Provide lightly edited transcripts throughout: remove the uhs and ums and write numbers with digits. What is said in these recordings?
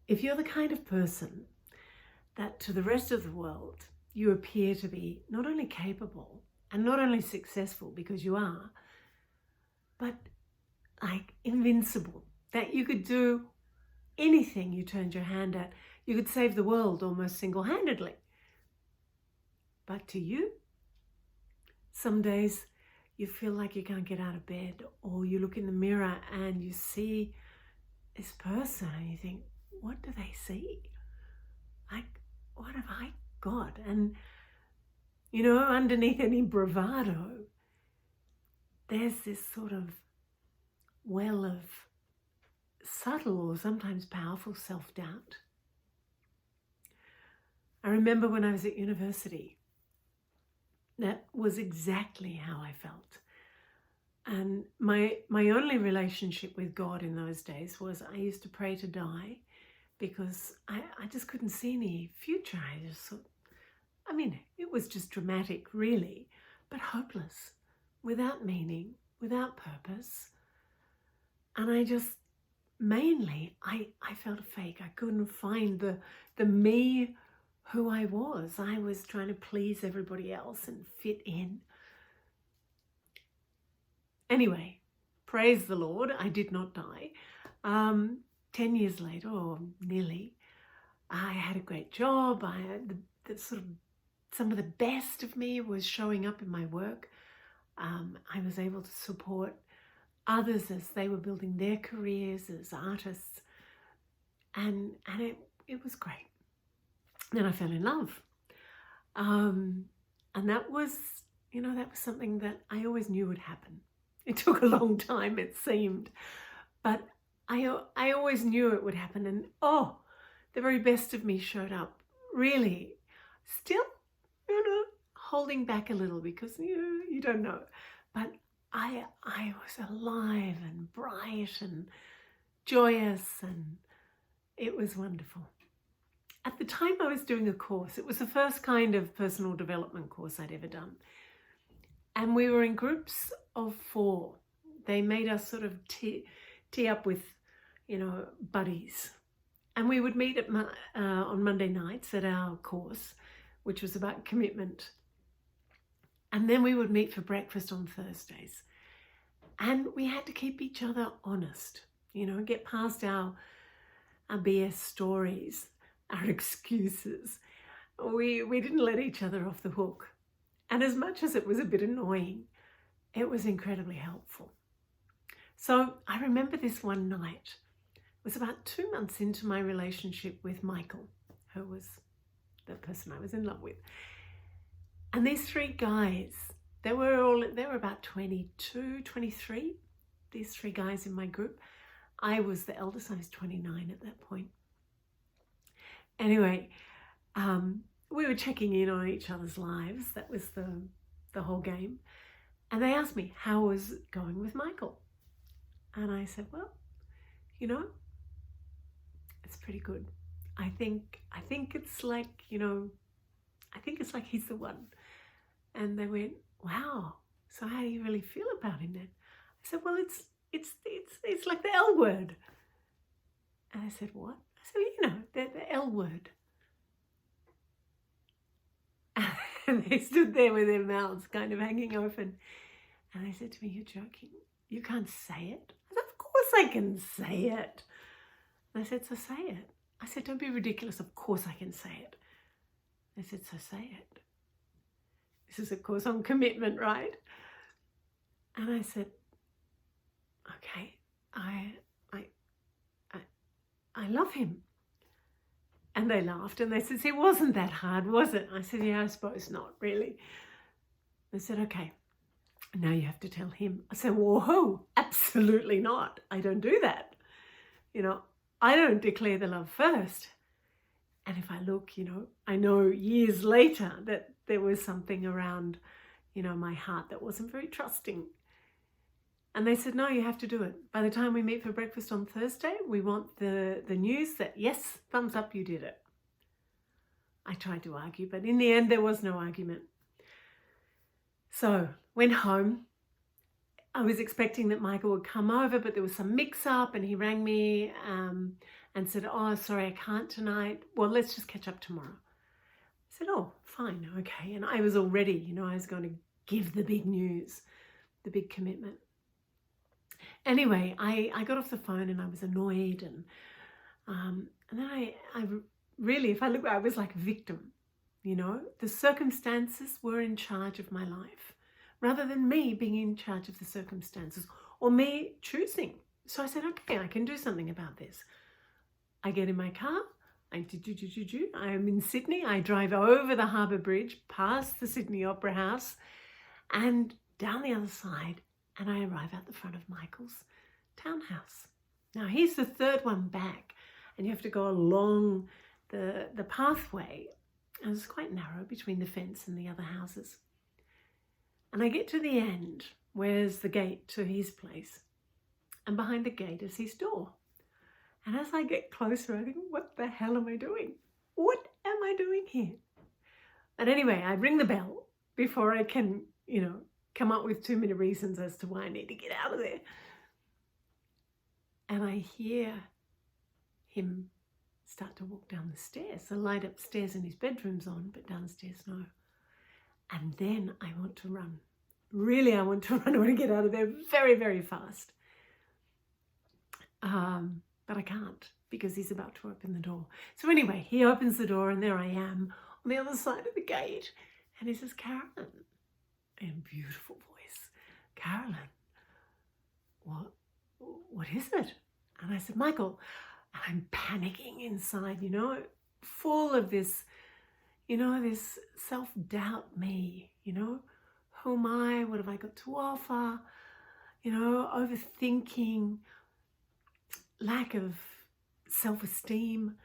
If you're the kind of person that to the rest of the world, you appear to be not only capable and not only successful, because you are, but like invincible, that you could do anything you turned your hand at. You could save the world almost single-handedly. But to you, some days you feel like you can't get out of bed, or you look in the mirror and you see this person and you think, what do they see? Like, what have I got? And, you know, underneath any bravado, there's this sort of well of subtle or sometimes powerful self-doubt. I remember when I was at university, that was exactly how I felt. And my only relationship with God in those days was I used to pray to die, because I just couldn't see any future. I just thought, I mean, it was just dramatic, really, but hopeless, without meaning, without purpose. And I just, mainly, I felt a fake. I couldn't find the me who I was. I was trying to please everybody else and fit in. Anyway, praise the Lord, I did not die. 10 years later, or nearly, I had a great job. I had the sort of, some of the best of me was showing up in my work. I was able to support others as they were building their careers as artists. And it was great. Then I fell in love. And that was, you know, that was something that I always knew would happen. It took a long time, it seemed, but I always knew it would happen. And oh, the very best of me showed up, really, still, you know, holding back a little, because you don't know, but I was alive and bright and joyous, and it was wonderful. At the time I was doing a course. It was the first kind of personal development course I'd ever done. And we were in groups of 4. They made us sort of tee up with, you know, buddies. And we would meet on Monday nights at our course, which was about commitment. And then we would meet for breakfast on Thursdays. And we had to keep each other honest, you know, get past our BS stories, our excuses. We didn't let each other off the hook. And as much as it was a bit annoying, it was incredibly helpful. So I remember this one night. It was about 2 months into my relationship with Michael, who was the person I was in love with. And these 3 guys, they were about 22, 23, these 3 guys in my group. I was the eldest, I was 29 at that point. Anyway, we were checking in on each other's lives. That was the whole game. And they asked me, how was it going with Michael? And I said, well, you know, it's pretty good. I think it's like, you know, I think it's like he's the one. And they went, wow, so how do you really feel about him then? I said, well, it's like the L word. And I said, what? I said, you know, the L word. And they stood there with their mouths kind of hanging open. And they said to me, you're joking. You can't say it? I said, of course I can say it. And I said, so say it. I said, don't be ridiculous. Of course I can say it. They said, so say it. This is, of course, on commitment, right? And I said, okay, I love him. And they laughed and they said, see, it wasn't that hard, was it? I said, yeah, I suppose not, really. They said, okay, now you have to tell him. I said, whoa, absolutely not. I don't do that. You know, I don't declare the love first. And if I look, you know, I know years later that there was something around, you know, my heart that wasn't very trusting. And they said, no, you have to do it. By the time we meet for breakfast on Thursday, we want the news that, yes, thumbs up, you did it. I tried to argue, but in the end, there was no argument. So went home. I was expecting that Michael would come over, but there was some mix-up and he rang me. And and said, oh, sorry, I can't tonight. Well, let's just catch up tomorrow. I said, oh, fine, okay. And I was all ready, you know, I was going to give the big news, the big commitment. Anyway, I got off the phone and I was annoyed, and then I really, if I look, I was like a victim, you know. The circumstances were in charge of my life rather than me being in charge of the circumstances or me choosing. So I said, okay, I can do something about this. I get in my car, I am in Sydney, I drive over the Harbour Bridge, past the Sydney Opera House and down the other side, and I arrive at the front of Michael's townhouse. Now he's the third one back, and you have to go along the pathway, and it's quite narrow between the fence and the other houses. And I get to the end, where's the gate to his place, and behind the gate is his door. And as I get closer, I think, what the hell am I doing? What am I doing here? And anyway, I ring the bell before I can, you know, come up with too many reasons as to why I need to get out of there. And I hear him start to walk down the stairs. The light upstairs in his bedroom's on, but downstairs no. And then I want to run. Really, I want to run. I want to get out of there very, very fast. But I can't, because he's about to open the door. So anyway, he opens the door and there I am on the other side of the gate. And he says, Carolyn, in a beautiful voice, Carolyn, what is it? And I said, Michael, and I'm panicking inside, you know, full of this, you know, this self-doubt me, you know, who am I? What have I got to offer? You know, overthinking, lack of self-esteem.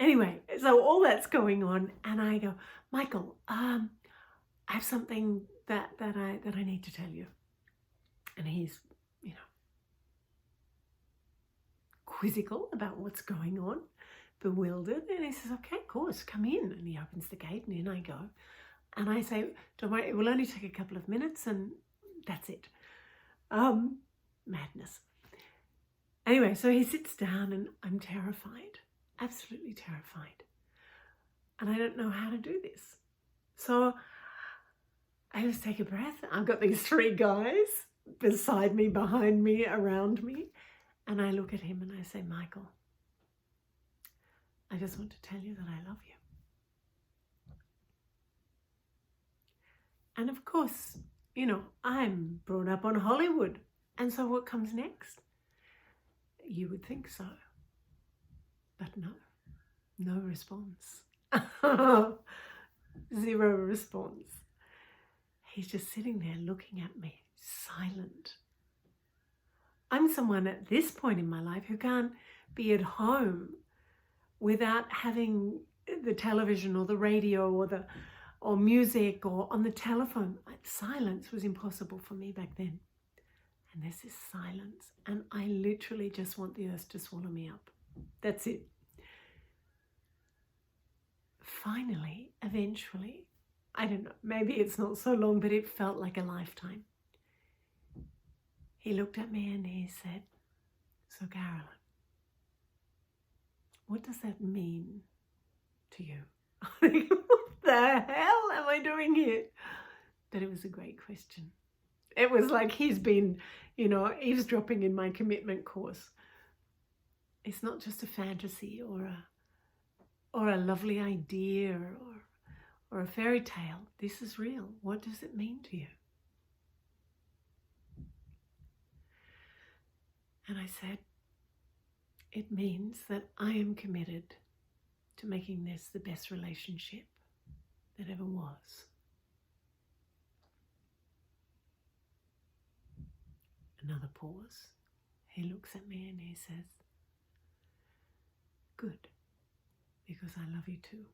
Anyway, so all that's going on, and I go, Michael, I have something that I need to tell you. And he's, you know, quizzical about what's going on, bewildered, and he says, okay, of course, come in. And he opens the gate, and in I go. And I say, don't worry, it will only take a couple of minutes, and that's it. Madness. Anyway, so he sits down, and I'm terrified, absolutely terrified. And I don't know how to do this. So I just take a breath. I've got these three guys beside me, behind me, around me. And I look at him and I say, Michael, I just want to tell you that I love you. And of course, you know, I'm brought up on Hollywood. And so what comes next? You would think so. But no response. Zero response. He's just sitting there looking at me, silent. I'm someone at this point in my life who can't be at home without having the television or the radio or music or on the telephone. Silence was impossible for me back then. And there's this silence, and I literally just want the earth to swallow me up. That's it. Finally, eventually, I don't know, maybe it's not so long, but it felt like a lifetime. He looked at me and he said, so Carolyn, what does that mean to you? What the hell am I doing here? But it was a great question. It was like he's been, you know, eavesdropping in my commitment course. It's not just a fantasy or a lovely idea or a fairy tale. This is real. What does it mean to you? And I said, it means that I am committed to making this the best relationship that ever was. Another pause. He looks at me and he says, good, because I love you too.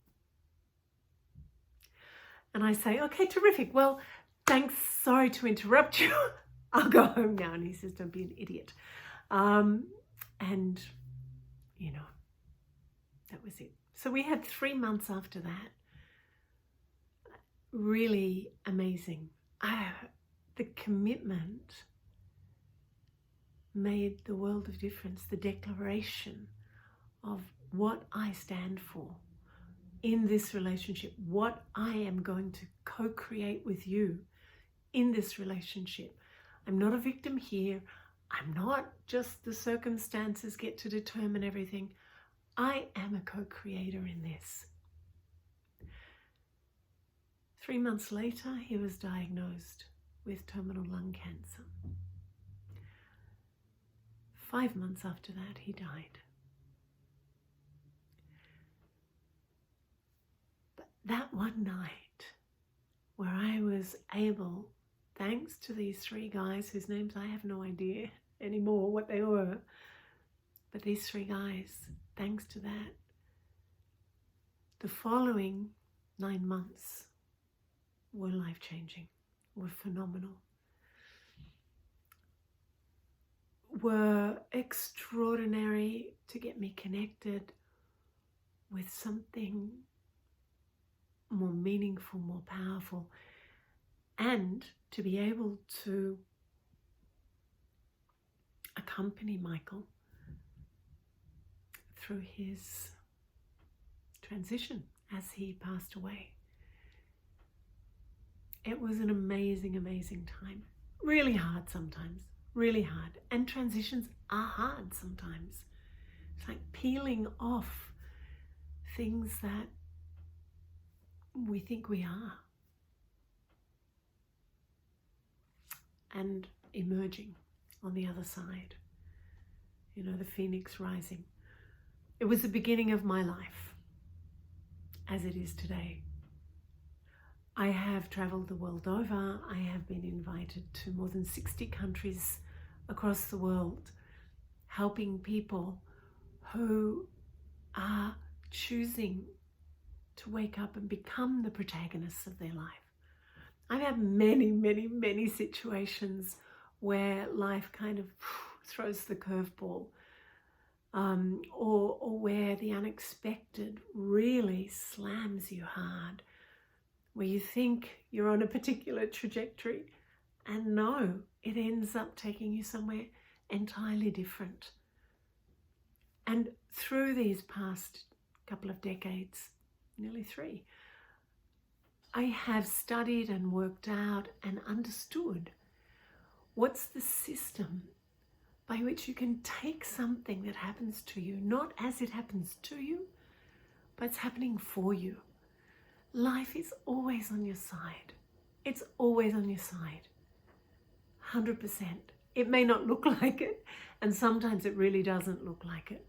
And I say, okay, terrific. Well, thanks. Sorry to interrupt you. I'll go home now. And he says, don't be an idiot. And, you know, that was it. So we had 3 months after that. Really amazing. The commitment made the world of difference. The declaration of what I stand for in this relationship, what I am going to co-create with you in this relationship. I'm not a victim here. I'm not just the circumstances get to determine everything. I am a co-creator in this. 3 months later, he was diagnosed with terminal lung cancer. 5 months after that, he died. But that one night, where I was able, thanks to these 3 guys whose names I have no idea anymore what they were, but these 3 guys, thanks to that, the following 9 months were life-changing, were phenomenal, were extraordinary to get me connected with something more meaningful, more powerful, and to be able to accompany Michael through his transition as he passed away. It was an amazing, amazing time. Really hard sometimes, really hard. And transitions are hard sometimes. It's like peeling off things that we think we are and emerging on the other side. You know, the phoenix rising. It was the beginning of my life as it is today. I have traveled the world over. I have been invited to more than 60 countries across the world, helping people who are choosing to wake up and become the protagonists of their life. I've had many, many, many situations where life kind of throws the curveball, or where the unexpected really slams you hard, where you think you're on a particular trajectory and no, it ends up taking you somewhere entirely different. And through these past couple of decades, nearly 3, I have studied and worked out and understood what's the system by which you can take something that happens to you, not as it happens to you, but it's happening for you. Life is always on your side. It's always on your side. 100%. It may not look like it, and sometimes it really doesn't look like it,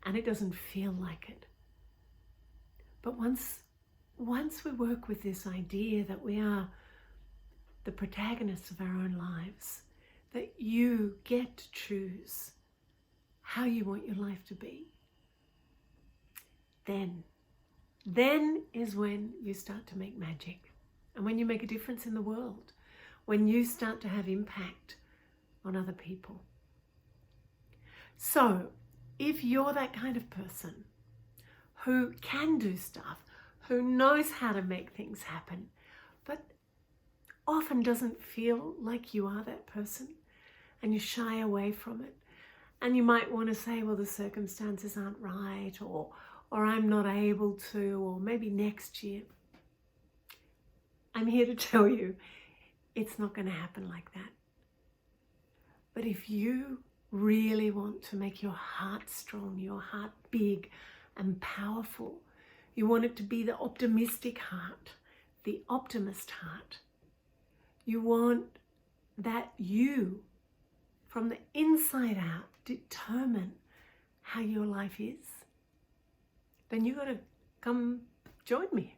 and it doesn't feel like it. But once we work with this idea that we are the protagonists of our own lives, that you get to choose how you want your life to be, then is when you start to make magic, and when you make a difference in the world, when you start to have impact on other people. So if you're that kind of person who can do stuff, who knows how to make things happen, but often doesn't feel like you are that person, and you shy away from it, and you might want to say, well, the circumstances aren't right, or I'm not able to, or maybe next year. I'm here to tell you, it's not going to happen like that. But if you really want to make your heart strong, your heart big and powerful, you want it to be the optimistic heart, the optimist heart. You want that you, from the inside out, determine how your life is. Then you got to come join me,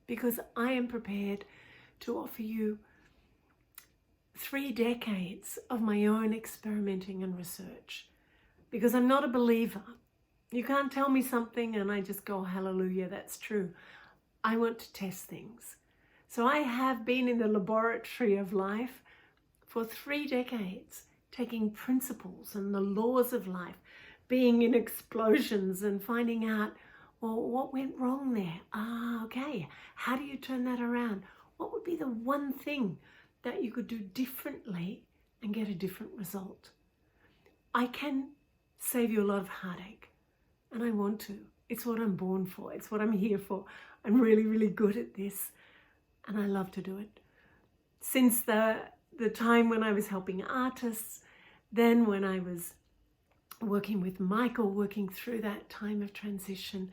because I am prepared to offer you 3 decades of my own experimenting and research, because I'm not a believer. You can't tell me something and I just go, hallelujah, that's true. I want to test things. So I have been in the laboratory of life for 3 decades, taking principles and the laws of life, being in explosions and finding out, well, what went wrong there? Okay, how do you turn that around? What would be the one thing that you could do differently and get a different result? I can save you a lot of heartache, and I want to. It's what I'm born for. It's what I'm here for. I'm really, really good at this, and I love to do it. Since the time when I was helping artists, then when I was working with Michael, working through that time of transition,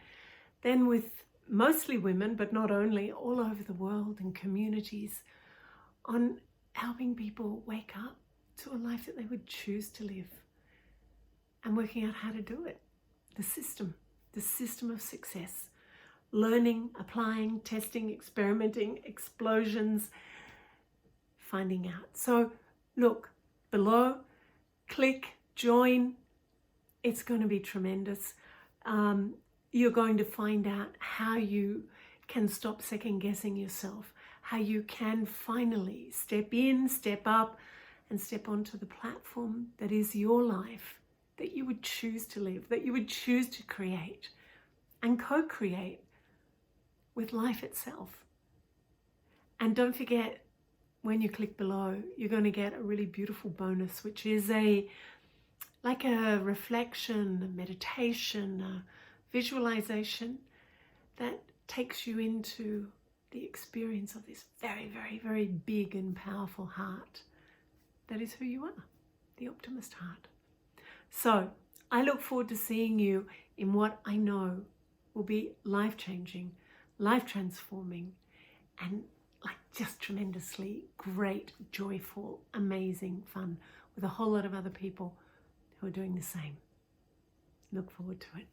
then with mostly women, but not only, all over the world and communities, on helping people wake up to a life that they would choose to live and working out how to do it. The system of success. Learning, applying, testing, experimenting, explosions, finding out. So look below, click, join. It's going to be tremendous. You're going to find out how you can stop second guessing yourself, how you can finally step in, step up, and step onto the platform that is your life, that you would choose to live, that you would choose to create and co-create with life itself. And don't forget, when you click below, you're going to get a really beautiful bonus, which is like a reflection, a meditation, a visualization that takes you into the experience of this very, very, very big and powerful heart that is who you are, the optimist heart. So I look forward to seeing you in what I know will be life-changing, life-transforming, and like just tremendously great, joyful, amazing fun with a whole lot of other people who are doing the same. Look forward to it.